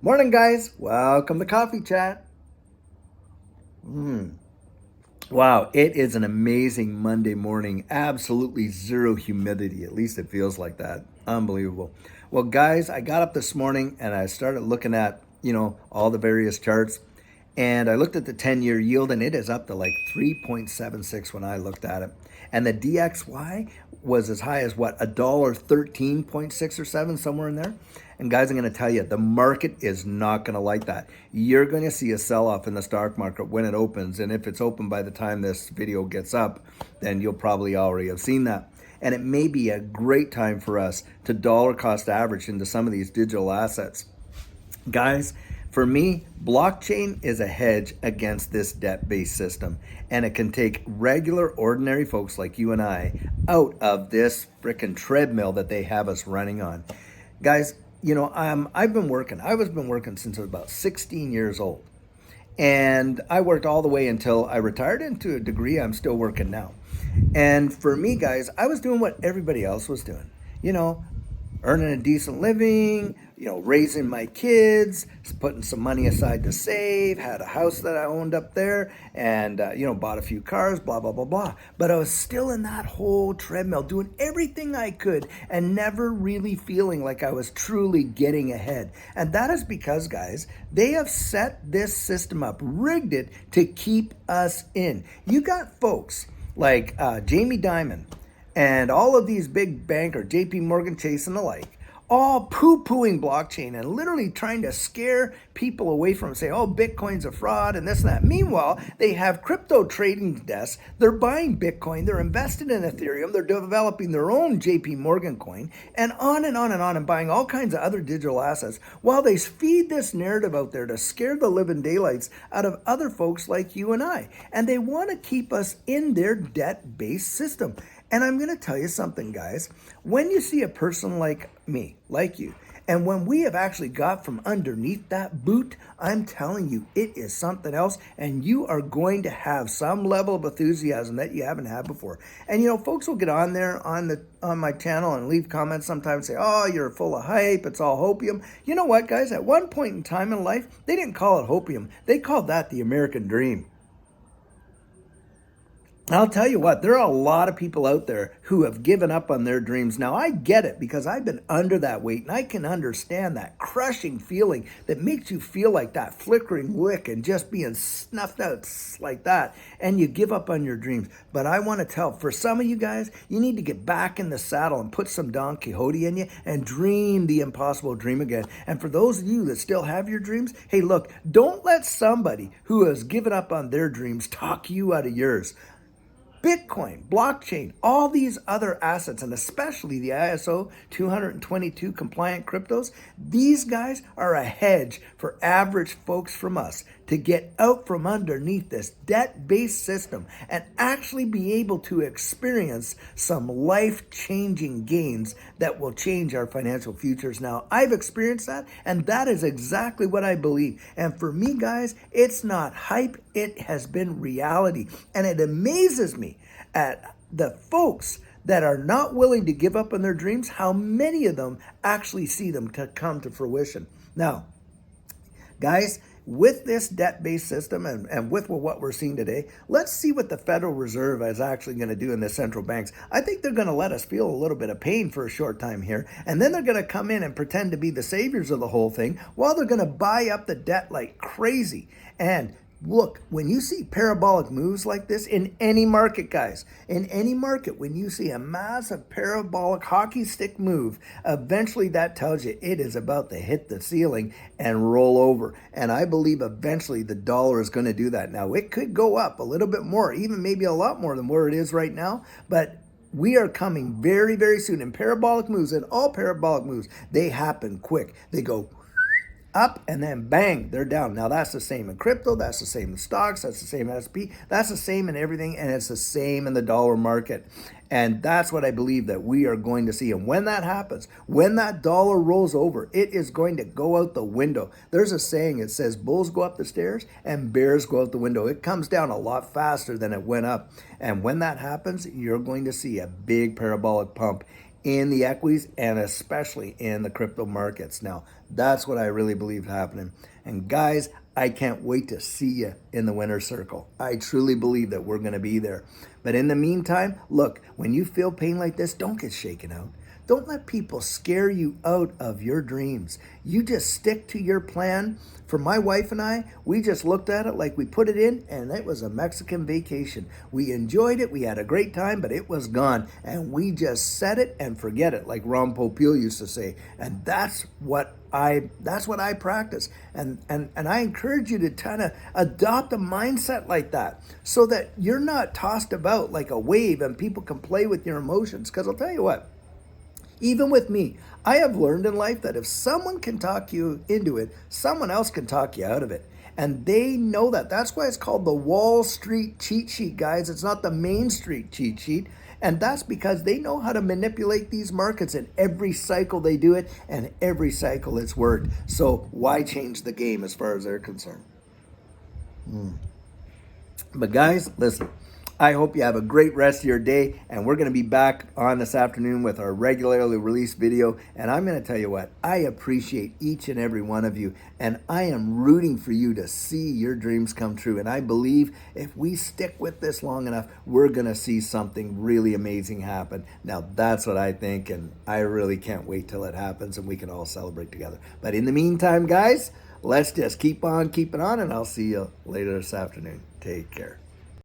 Morning, guys. Welcome to Coffee Chat. Mm. Wow, it is an amazing Monday morning. Absolutely zero humidity. At least it feels like that. Unbelievable. Well, guys, I got up this morning and I started looking at, all the various charts. And I looked at the 10-year yield and it is up to like 3.76 when I looked at it. And the DXY was as high as what, a dollar 13.6 or 7, somewhere in there. And guys, I'm going to tell you, the market is not going to like that. You're going to see a sell-off in the stock market when it opens. And if it's open by the time this video gets up, then you'll probably already have seen that. And it may be a great time for us to dollar cost average into some of these digital assets. Guys, for me, blockchain is a hedge against this debt-based system, and it can take regular, ordinary folks like you and I out of this frickin' treadmill that they have us running on. Guys, I've been working. I was been working since I was about 16 years old, and I worked all the way until I retired. And to a degree, I'm still working now. And for me, guys, I was doing what everybody else was doing. You know, earning a decent living, raising my kids, putting some money aside to save, had a house that I owned up there, and, bought a few cars, blah, blah, blah, blah. But I was still in that whole treadmill, doing everything I could and never really feeling like I was truly getting ahead. And that is because, guys, they have set this system up, rigged it to keep us in. You got folks like Jamie Dimon, and all of these big banker, JP Morgan Chase and the like, all poo-pooing blockchain and literally trying to scare people away from it, say, oh, Bitcoin's a fraud and this and that. Meanwhile, they have crypto trading desks. They're buying Bitcoin. They're invested in Ethereum. They're developing their own JP Morgan coin and on and on and on and buying all kinds of other digital assets while they feed this narrative out there to scare the living daylights out of other folks like you and I. And they want to keep us in their debt-based system. And I'm going to tell you something, guys. When you see a person like me, like you, and when we have actually got from underneath that boot, I'm telling you, it is something else, and you are going to have some level of enthusiasm that you haven't had before. And folks will get on there on my channel and leave comments sometimes, say, "Oh, you're full of hype. It's all hopium." You know what, guys? At one point in time in life, they didn't call it hopium. They called that the American dream. I'll tell you what, there are a lot of people out there who have given up on their dreams. Now, I get it because I've been under that weight and I can understand that crushing feeling that makes you feel like that flickering wick and just being snuffed out like that. And you give up on your dreams. But I want to tell, for some of you guys, you need to get back in the saddle and put some Don Quixote in you and dream the impossible dream again. And for those of you that still have your dreams, hey, look, don't let somebody who has given up on their dreams talk you out of yours. Bitcoin, blockchain, all these other assets, and especially the ISO 222 compliant cryptos, these guys are a hedge for average folks from us to get out from underneath this debt-based system and actually be able to experience some life-changing gains that will change our financial futures. Now, I've experienced that, and that is exactly what I believe. And for me, guys, it's not hype, it has been reality. And it amazes me at the folks that are not willing to give up on their dreams, how many of them actually see them to come to fruition. Now, guys, with this debt-based system and with what we're seeing today, let's see what the Federal Reserve is actually going to do in the central banks. I think they're going to let us feel a little bit of pain for a short time here, and then they're going to come in and pretend to be the saviors of the whole thing while they're going to buy up the debt like crazy. And look, when you see parabolic moves like this in any market, guys, in any market, when you see a massive parabolic hockey stick move, eventually that tells you it is about to hit the ceiling and roll over. And I believe eventually the dollar is going to do that. Now, it could go up a little bit more, even maybe a lot more than where it is right now, but we are coming very, very soon. And parabolic moves, and all parabolic moves, they happen quick. They go up and then bang, they're down. Now that's the same in crypto, that's the same in stocks, that's the same in S&P, that's the same in everything, and it's the same in the dollar market. And that's what I believe that we are going to see. And when that happens, when that dollar rolls over, it is going to go out the window. There's a saying, it says bulls go up the stairs and bears go out the window. It comes down a lot faster than it went up. And when that happens, you're going to see a big parabolic pump in the equities and especially in the crypto markets. Now, That's what I really believe happening. And guys, I can't wait to see you in the winner's circle. I truly believe that we're going to be there. But in the meantime, look, when you feel pain like this, don't get shaken out. Don't let people scare you out of your dreams. You just stick to your plan. For my wife and I, we just looked at it like we put it in, and it was a Mexican vacation. We enjoyed it. We had a great time, but it was gone. And we just set it and forget it, like Ron Popeil used to say. And that's what I practice. And I encourage you to kind of adopt a mindset like that so that you're not tossed about like a wave and people can play with your emotions. Because I'll tell you what, even with me, I have learned in life that if someone can talk you into it, someone else can talk you out of it. And they know that. That's why it's called the Wall Street cheat sheet, guys. It's not the Main Street cheat sheet. And that's because they know how to manipulate these markets, and every cycle they do it, and every cycle it's worked. So why change the game as far as they're concerned? But guys, listen, I hope you have a great rest of your day, and we're going to be back on this afternoon with our regularly released video. And I'm going to tell you what, I appreciate each and every one of you, and I am rooting for you to see your dreams come true. And I believe if we stick with this long enough, we're going to see something really amazing happen. Now, that's what I think, and I really can't wait till it happens and we can all celebrate together. But in the meantime, guys, let's just keep on keeping on, and I'll see you later this afternoon. Take care.